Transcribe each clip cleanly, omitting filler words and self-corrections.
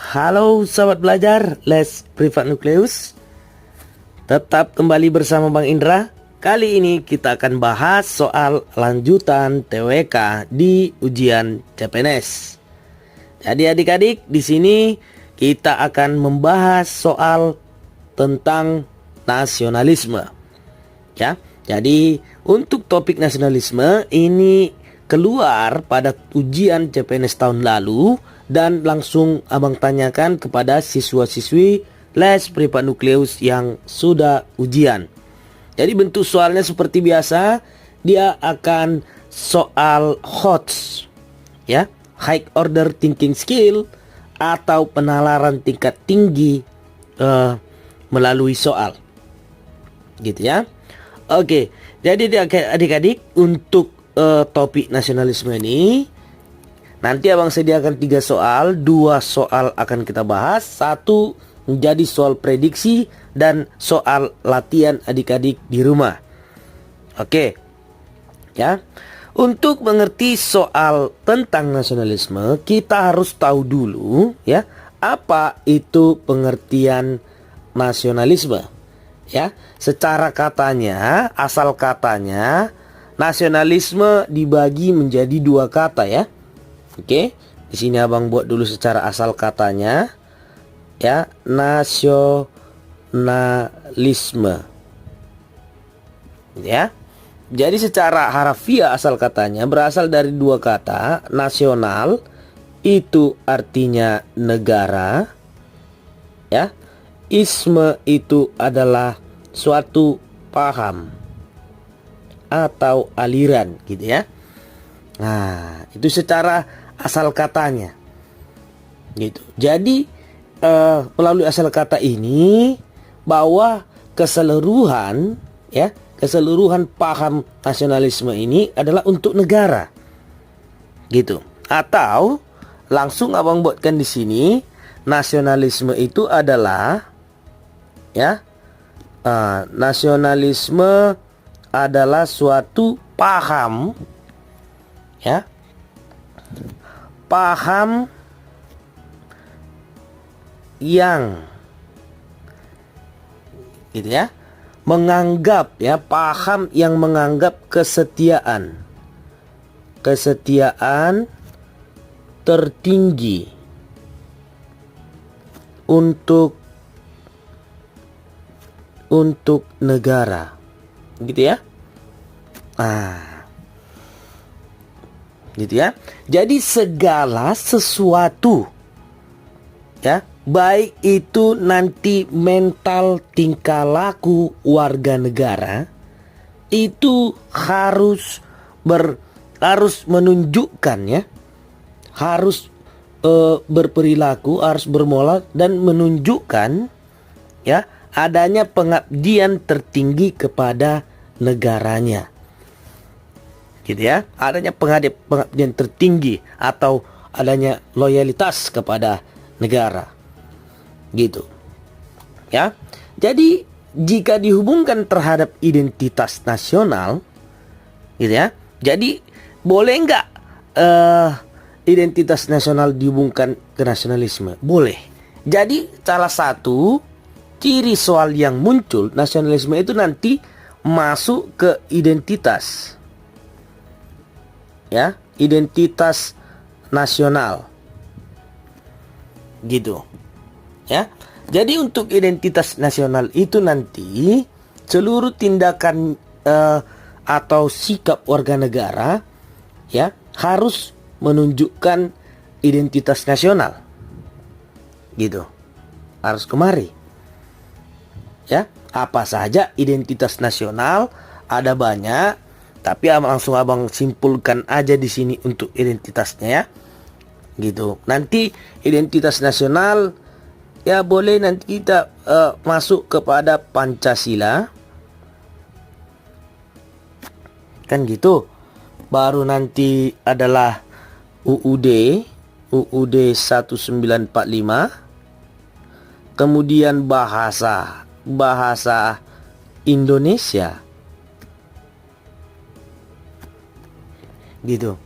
Halo sahabat belajar Les Privat Nukleus. Tetap kembali bersama Bang Indra. Kali ini kita akan bahas soal lanjutan TWK di ujian CPNS. Jadi adik-adik, di sini kita akan membahas soal tentang nasionalisme. Ya. Jadi untuk topik nasionalisme ini keluar pada ujian CPNS tahun lalu dan langsung abang tanyakan kepada siswa-siswi Les Privat Nukleus yang sudah ujian. Jadi bentuk soalnya seperti biasa, dia akan soal HOTS, ya, High Order Thinking Skill atau penalaran tingkat tinggi melalui soal, gitu ya. Oke, jadi adik-adik untuk topik nasionalisme ini nanti abang sediakan 3 soal, 2 soal akan kita bahas, 1 menjadi soal prediksi dan soal latihan adik-adik di rumah. Oke, ya. Untuk mengerti soal tentang nasionalisme, kita harus tahu dulu ya, apa itu pengertian nasionalisme. Ya, secara katanya, asal katanya nasionalisme dibagi menjadi 2 kata ya. Oke, di sini abang buat dulu secara asal katanya, ya, nasionalisme, ya. Jadi secara harafiah asal katanya berasal dari 2 kata. Nasional itu artinya negara, ya. Isme itu adalah suatu paham atau aliran, gitu ya. Nah, itu secara asal katanya, gitu. Jadi melalui asal kata ini bahwa keseluruhan paham nasionalisme ini adalah untuk negara, gitu. Atau langsung abang buatkan di sini, nasionalisme itu adalah nasionalisme adalah suatu paham, ya, paham yang, gitu ya, menganggap, ya, paham yang menganggap kesetiaan tertinggi untuk negara, gitu ya. Gitu ya. Jadi segala sesuatu, ya, baik itu nanti mental tingkah laku warga negara, itu harus menunjukkan, ya, harus berperilaku, harus bermoral dan menunjukkan, ya, adanya pengabdian tertinggi kepada negaranya, gitu ya. Adanya pengabdian tertinggi atau adanya loyalitas kepada negara, gitu ya. Jadi jika dihubungkan terhadap identitas nasional, gitu ya, jadi boleh nggak identitas nasional dihubungkan ke nasionalisme? Boleh. Jadi salah satu ciri soal yang muncul nasionalisme itu nanti masuk ke identitas, ya, identitas nasional, gitu ya. Jadi untuk identitas nasional itu nanti seluruh tindakan atau sikap warga negara, ya, harus menunjukkan identitas nasional, gitu. Harus kemari, ya. Apa saja identitas nasional? Ada banyak, tapi langsung abang simpulkan aja di sini untuk identitasnya, ya, gitu. Nanti identitas nasional, ya, boleh nanti kita masuk kepada Pancasila, kan gitu. Baru nanti adalah UUD 1945, kemudian bahasa Indonesia, gitu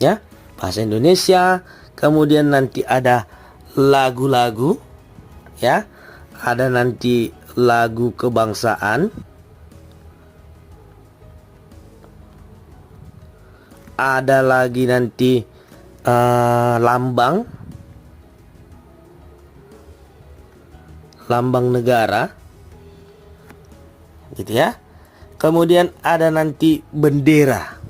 ya, bahasa Indonesia. Kemudian nanti ada lagu-lagu, ya. Ada nanti lagu kebangsaan, ada lagi nanti lambang negara, gitu ya. Kemudian ada nanti bendera.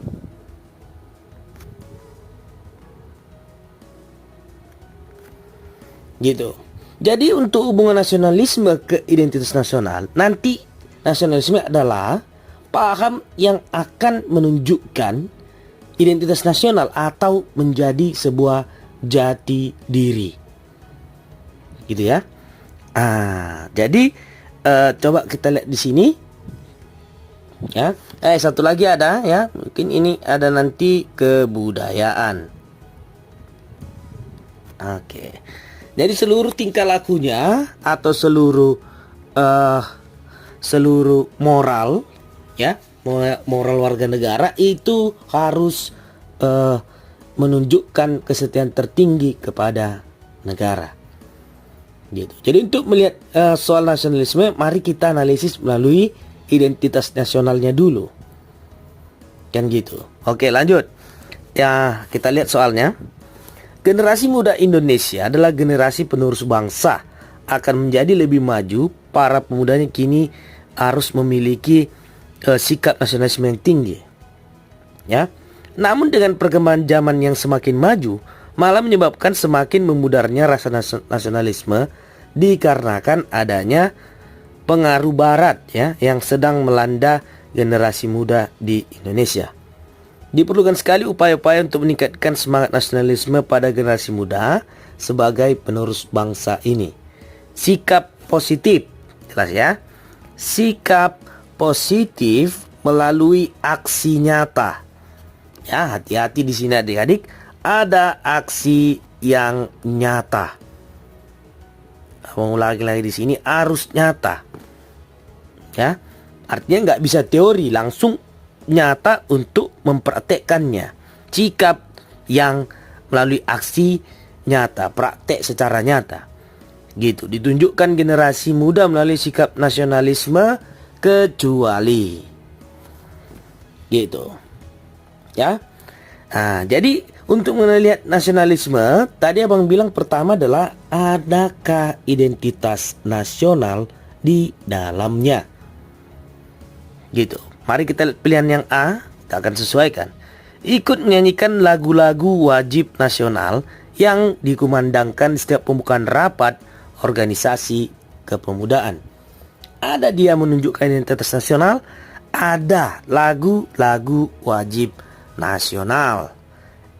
Gitu. Jadi untuk hubungan nasionalisme ke identitas nasional, nanti nasionalisme adalah paham yang akan menunjukkan identitas nasional atau menjadi sebuah jati diri. Gitu ya. Jadi coba kita lihat di sini. Ya. Satu lagi ada ya. Mungkin ini ada nanti kebudayaan. Oke. Jadi seluruh tingkah lakunya atau seluruh moral, ya, moral warga negara itu harus menunjukkan kesetiaan tertinggi kepada negara. Gitu. Jadi untuk melihat soal nasionalisme, mari kita analisis melalui identitas nasionalnya dulu. Kan gitu. Oke, lanjut. Ya, kita lihat soalnya. Generasi muda Indonesia adalah generasi penerus bangsa. Akan menjadi lebih maju, para pemudanya kini harus memiliki sikap nasionalisme yang tinggi. Ya. Namun dengan perkembangan zaman yang semakin maju, malah menyebabkan semakin memudarnya rasa nasionalisme dikarenakan adanya pengaruh barat, ya, yang sedang melanda generasi muda di Indonesia. Diperlukan sekali upaya-upaya untuk meningkatkan semangat nasionalisme pada generasi muda sebagai penerus bangsa ini. Sikap positif, jelas ya. Sikap positif melalui aksi nyata. Ya, hati-hati di sini adik-adik, ada aksi yang nyata. Mengulangi lagi di sini harus nyata. Ya, artinya nggak bisa teori, langsung nyata untuk mempraktekkannya. Sikap yang melalui aksi nyata, praktek secara nyata. Gitu, ditunjukkan generasi muda melalui sikap nasionalisme kecuali. Gitu. Ya. Jadi untuk melihat nasionalisme, tadi abang bilang pertama adalah adakah identitas nasional di dalamnya. Gitu. Mari kita lihat pilihan yang A, kita akan sesuaikan. Ikut menyanyikan lagu-lagu wajib nasional yang dikumandangkan setiap pembukaan rapat organisasi kepemudaan. Ada dia menunjukkan identitas nasional, ada lagu-lagu wajib nasional.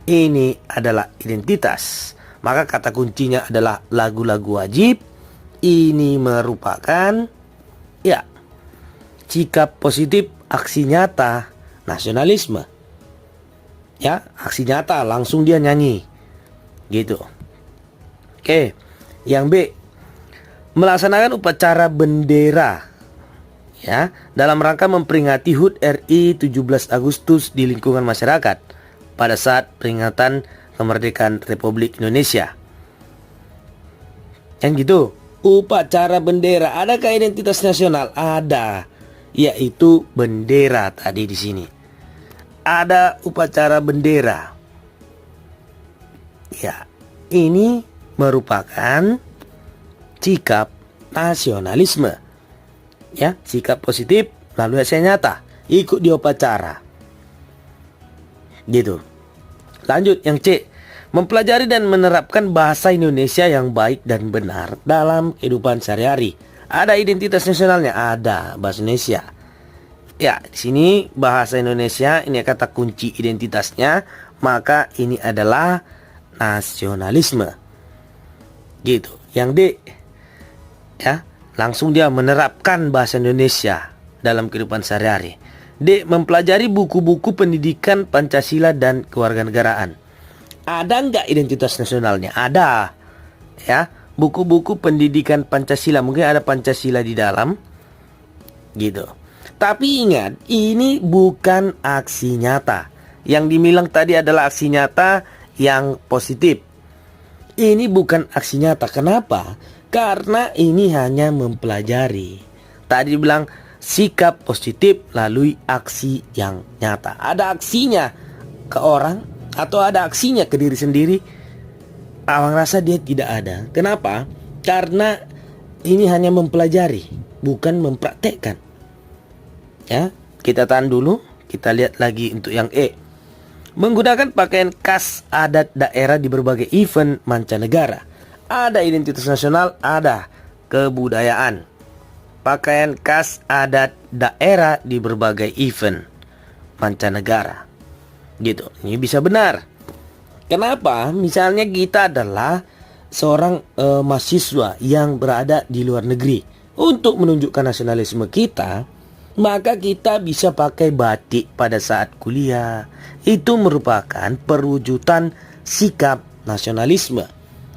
Ini adalah identitas. Maka kata kuncinya adalah lagu-lagu wajib. Ini merupakan sikap positif, aksi nyata nasionalisme. Ya, aksi nyata, langsung dia nyanyi. Gitu. Oke. Yang B, melaksanakan upacara bendera. Ya, dalam rangka memperingati HUT RI 17 Agustus di lingkungan masyarakat pada saat peringatan kemerdekaan Republik Indonesia. Yang gitu. Upacara bendera, adakah identitas nasional? Ada. Yaitu bendera tadi di sini. Ada upacara bendera. Ya, ini merupakan sikap nasionalisme. Ya, sikap positif lalu aksi nyata, ikut di upacara. Gitu. Lanjut yang C, mempelajari dan menerapkan bahasa Indonesia yang baik dan benar dalam kehidupan sehari-hari. Ada identitas nasionalnya, ada bahasa Indonesia. Ya, di sini bahasa Indonesia ini kata kunci identitasnya, maka ini adalah nasionalisme. Gitu. Yang D, ya, langsung dia menerapkan bahasa Indonesia dalam kehidupan sehari-hari. D, mempelajari buku-buku pendidikan Pancasila dan kewarganegaraan. Ada nggak identitas nasionalnya? Ada. Ya, buku-buku pendidikan Pancasila, mungkin ada Pancasila di dalam. Gitu. Tapi ingat, ini bukan aksi nyata. Yang dibilang tadi adalah aksi nyata yang positif. Ini bukan aksi nyata. Kenapa? Karena ini hanya mempelajari. Tadi bilang sikap positif lalui aksi yang nyata. Ada aksinya ke orang atau ada aksinya ke diri sendiri? Abang rasa dia tidak ada. Kenapa? Karena ini hanya mempelajari, bukan mempraktekkan. Ya, kita tahan dulu. Kita lihat lagi untuk yang E. Menggunakan pakaian khas adat daerah di berbagai event mancanegara. Ada identitas nasional, ada kebudayaan. Pakaian khas adat daerah di berbagai event mancanegara. Gitu, ini bisa benar. Kenapa? Misalnya kita adalah seorang mahasiswa yang berada di luar negeri. Untuk menunjukkan nasionalisme kita, maka kita bisa pakai batik pada saat kuliah. Itu merupakan perwujudan sikap nasionalisme.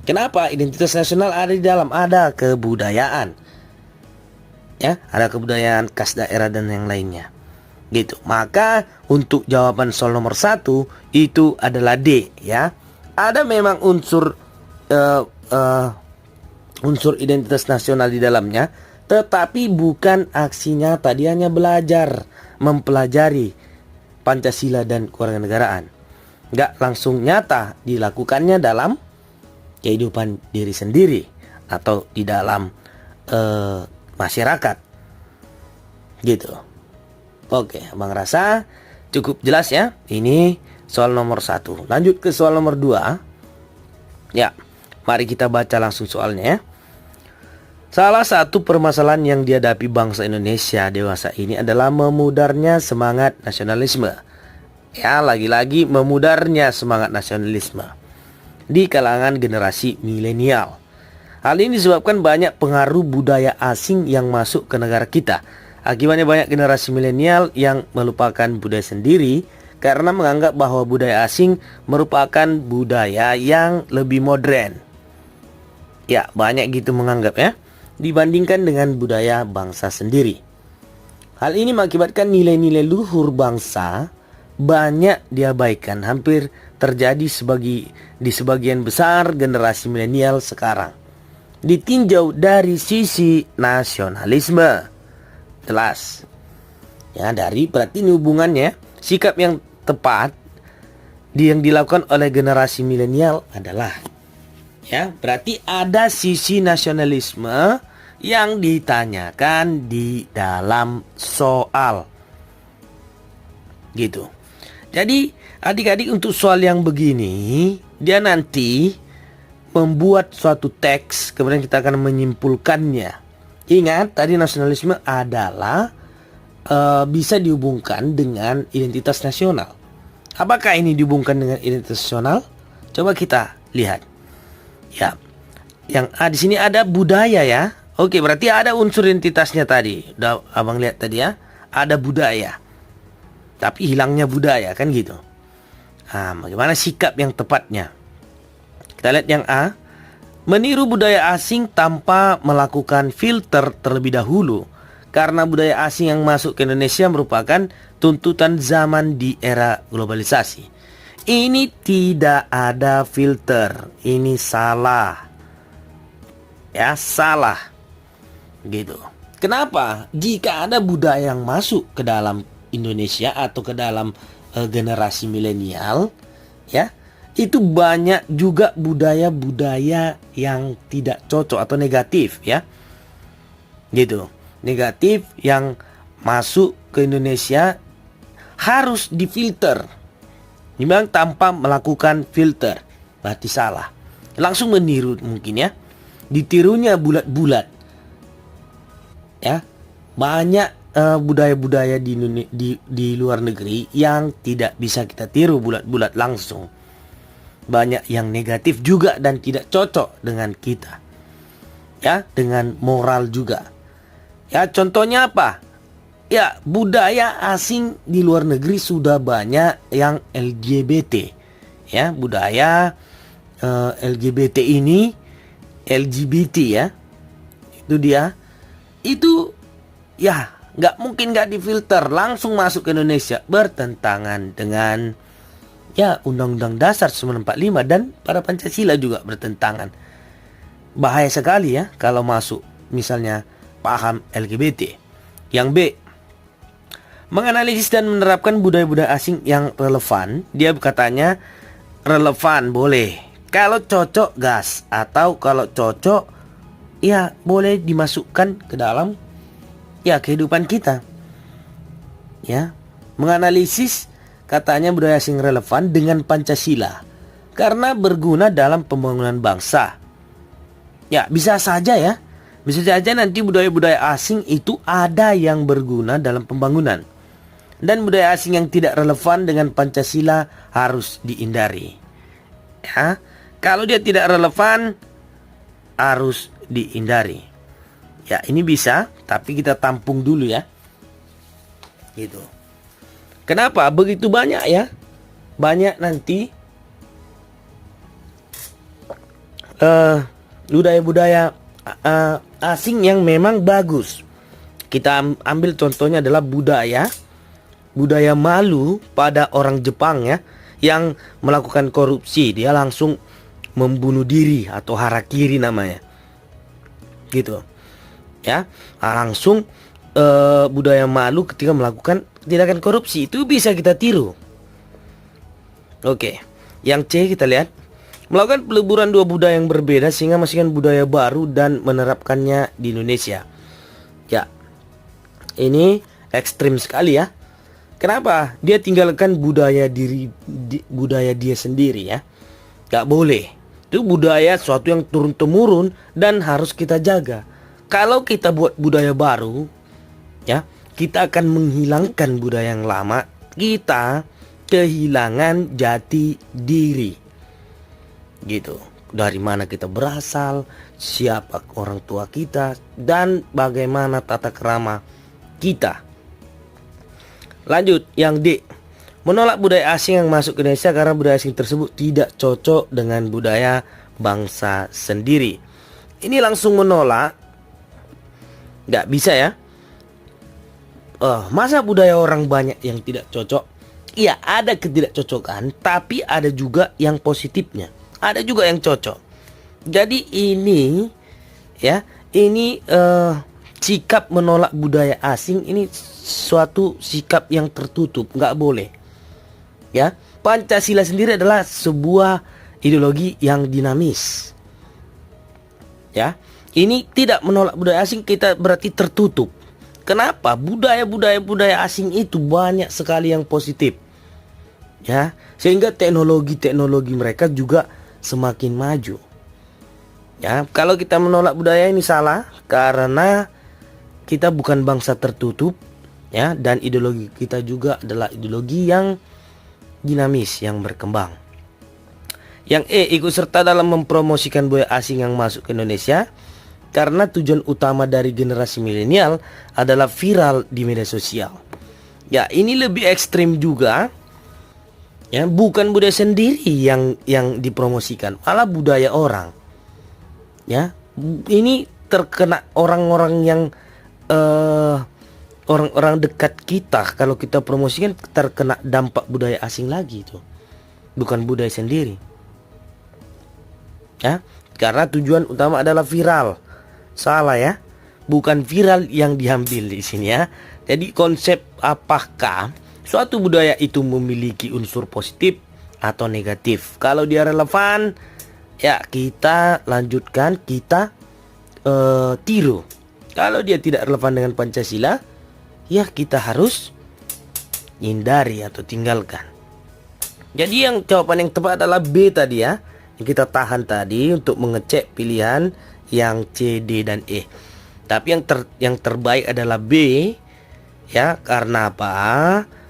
Kenapa? Identitas nasional ada di dalam, ada kebudayaan. Ya, ada kebudayaan khas daerah dan yang lainnya. Gitu. Maka untuk jawaban soal nomor 1 itu adalah D, ya. Ada memang unsur identitas nasional di dalamnya, tetapi bukan aksi nyata. Dia hanya belajar, mempelajari Pancasila dan kewarganegaraan. Nggak langsung nyata dilakukannya dalam kehidupan diri sendiri atau di dalam masyarakat. Gitu. Oke, Abang rasa cukup jelas ya. Ini soal nomor 1. Lanjut ke soal nomor 2. Ya, mari kita baca langsung soalnya ya. Salah satu permasalahan yang dihadapi bangsa Indonesia dewasa ini adalah memudarnya semangat nasionalisme. Ya, lagi-lagi memudarnya semangat nasionalisme di kalangan generasi milenial. Hal ini disebabkan banyak pengaruh budaya asing yang masuk ke negara kita. Akibatnya banyak generasi milenial yang melupakan budaya sendiri karena menganggap bahwa budaya asing merupakan budaya yang lebih modern. Ya, banyak gitu menganggap ya, dibandingkan dengan budaya bangsa sendiri. Hal ini mengakibatkan nilai-nilai luhur bangsa banyak diabaikan, hampir terjadi di sebagian besar generasi milenial sekarang. Ditinjau dari sisi nasionalisme. Jelas. Ya, berarti ini hubungannya, sikap yang tepat yang dilakukan oleh generasi milenial adalah, ya, berarti ada sisi nasionalisme yang ditanyakan di dalam soal. Gitu. Jadi adik-adik untuk soal yang begini, dia nanti membuat suatu teks, kemudian kita akan menyimpulkannya. Ingat, tadi nasionalisme adalah bisa dihubungkan dengan identitas nasional. Apakah ini dihubungkan dengan identitas nasional? Coba kita lihat. Ya, yang di sini ada budaya ya. Oke, berarti ada unsur identitasnya tadi. Udah abang lihat tadi ya, ada budaya. Tapi hilangnya budaya kan gitu. Nah, bagaimana sikap yang tepatnya? Kita lihat yang A. Meniru budaya asing tanpa melakukan filter terlebih dahulu. Karena budaya asing yang masuk ke Indonesia merupakan tuntutan zaman di era globalisasi. Ini tidak ada filter. Ini salah. Ya, salah. Gitu. Kenapa? Jika ada budaya yang masuk ke dalam Indonesia atau ke dalam generasi milenial, ya, itu banyak juga budaya-budaya yang tidak cocok atau negatif ya. Gitu. Negatif yang masuk ke Indonesia harus difilter. Memang tanpa melakukan filter, berarti salah. Langsung meniru mungkin ya. Ditirunya bulat-bulat. Ya. Banyak budaya-budaya di luar negeri yang tidak bisa kita tiru bulat-bulat langsung. Banyak yang negatif juga dan tidak cocok dengan kita. Ya, dengan moral juga. Ya, contohnya apa? Ya, budaya asing di luar negeri sudah banyak yang LGBT. Ya, budaya LGBT ini, LGBT ya. Itu dia. Itu ya, nggak mungkin nggak difilter, langsung masuk ke Indonesia, bertentangan dengan ya Undang-Undang Dasar 1945 dan pada Pancasila juga bertentangan. Bahaya sekali ya kalau masuk misalnya paham LGBT. Yang B, menganalisis dan menerapkan budaya-budaya asing yang relevan. Dia katanya relevan boleh, kalau cocok gas, atau kalau cocok ya boleh dimasukkan ke dalam ya kehidupan kita. Ya, menganalisis katanya budaya asing relevan dengan Pancasila karena berguna dalam pembangunan bangsa. Ya, bisa saja ya. Bisa saja nanti budaya-budaya asing itu ada yang berguna dalam pembangunan. Dan budaya asing yang tidak relevan dengan Pancasila harus dihindari. Ya, kalau dia tidak relevan harus dihindari. Ya, ini bisa, tapi kita tampung dulu ya. Gitu. Kenapa? Begitu banyak ya. Banyak nanti budaya-budaya asing yang memang bagus. Kita ambil contohnya adalah budaya malu pada orang Jepang ya, yang melakukan korupsi. Dia langsung membunuh diri atau harakiri namanya. Gitu. Ya, langsung budaya malu ketika melakukan tindakan korupsi itu bisa kita tiru. Oke. Yang C kita lihat. Melakukan peleburan dua budaya yang berbeda sehingga menghasilkan budaya baru dan menerapkannya di Indonesia. Ya, ini ekstrim sekali ya. Kenapa? Dia tinggalkan budaya budaya dia sendiri ya. Gak boleh. Itu budaya suatu yang turun-temurun dan harus kita jaga. Kalau kita buat budaya baru, ya, kita akan menghilangkan budaya yang lama. Kita kehilangan jati diri. Gitu. Dari mana kita berasal, siapa orang tua kita, dan bagaimana tata krama kita. Lanjut, yang D, menolak budaya asing yang masuk ke Indonesia karena budaya asing tersebut tidak cocok dengan budaya bangsa sendiri. Ini langsung menolak. Gak bisa ya. Masa budaya orang banyak yang tidak cocok? Iya, ada ketidakcocokan, tapi ada juga yang positifnya. Ada juga yang cocok. Jadi ini ya, ini sikap menolak budaya asing ini suatu sikap yang tertutup, nggak boleh. Ya, Pancasila sendiri adalah sebuah ideologi yang dinamis. Ya, ini tidak menolak budaya asing, kita berarti tertutup. Kenapa? Budaya asing itu banyak sekali yang positif. Ya, sehingga teknologi mereka juga semakin maju. Ya, kalau kita menolak budaya ini salah karena kita bukan bangsa tertutup ya, dan ideologi kita juga adalah ideologi yang dinamis, yang berkembang. Yang E, ikut serta dalam mempromosikan budaya asing yang masuk ke Indonesia karena tujuan utama dari generasi milenial adalah viral di media sosial. Ya, ini lebih ekstrim juga. Ya, bukan budaya sendiri yang dipromosikan, malah budaya orang. Ya, ini terkena orang-orang yang orang-orang dekat kita. Kalau kita promosikan terkena dampak budaya asing lagi itu, bukan budaya sendiri. Ya, karena tujuan utama adalah viral. Salah ya, bukan viral yang diambil di sini ya. Jadi konsep apakah suatu budaya itu memiliki unsur positif atau negatif. Kalau dia relevan, ya kita lanjutkan, kita tiru. Kalau dia tidak relevan dengan Pancasila, ya kita harus hindari atau tinggalkan. Jadi yang jawaban yang tepat adalah B tadi ya. Yang kita tahan tadi untuk mengecek pilihan yang C, D, dan E. Tapi yang terbaik adalah B. Ya, karena apa?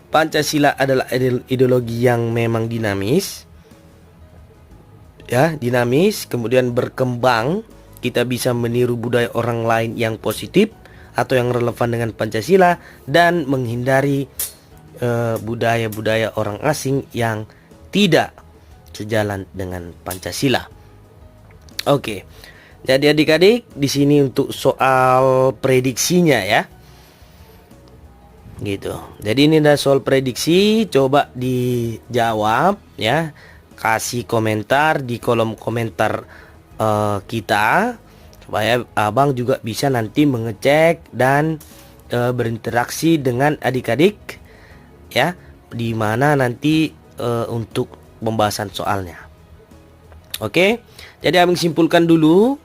Pancasila adalah ideologi yang memang dinamis. Ya, dinamis, kemudian berkembang. Kita bisa meniru budaya orang lain yang positif atau yang relevan dengan Pancasila dan menghindari budaya-budaya orang asing yang tidak sejalan dengan Pancasila. Oke. Jadi adik-adik, di sini untuk soal prediksinya ya. Gitu. Jadi ini ada soal prediksi, coba dijawab ya. Kasih komentar di kolom komentar kita supaya abang juga bisa nanti mengecek dan berinteraksi dengan adik-adik ya, di mana nanti untuk pembahasan soalnya. Oke. Jadi abang simpulkan dulu,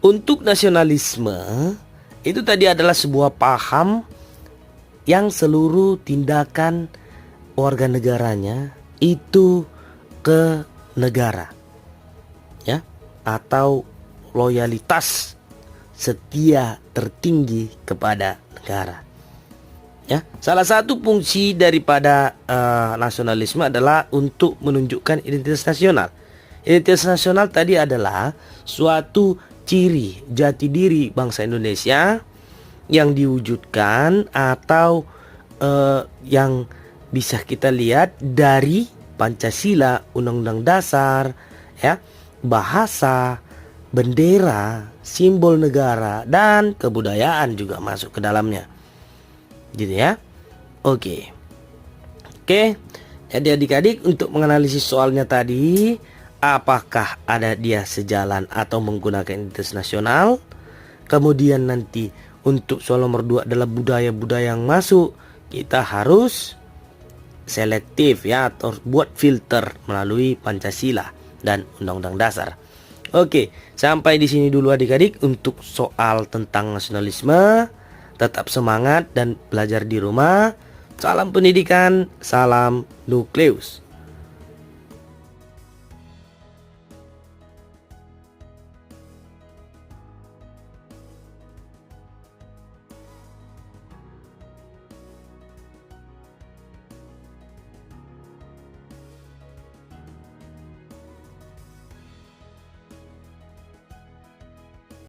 untuk nasionalisme itu tadi adalah sebuah paham yang seluruh tindakan warga negaranya itu ke negara ya, atau loyalitas setia tertinggi kepada negara ya. Salah satu fungsi daripada nasionalisme adalah untuk menunjukkan identitas nasional. Identitas nasional tadi adalah suatu ciri jati diri bangsa Indonesia yang diwujudkan atau yang bisa kita lihat dari Pancasila, Undang-Undang Dasar, ya, bahasa, bendera, simbol negara, dan kebudayaan juga masuk ke dalamnya, gitu ya. Oke. Jadi adik-adik, untuk menganalisis soalnya tadi, apakah ada dia sejalan atau menggunakan identitas nasional? Kemudian nanti untuk soal nomor 2 adalah budaya-budaya yang masuk, kita harus selektif ya, atau buat filter melalui Pancasila dan Undang-Undang Dasar. Oke, sampai di sini dulu adik-adik untuk soal tentang nasionalisme. Tetap semangat dan belajar di rumah. Salam pendidikan, salam nukleus.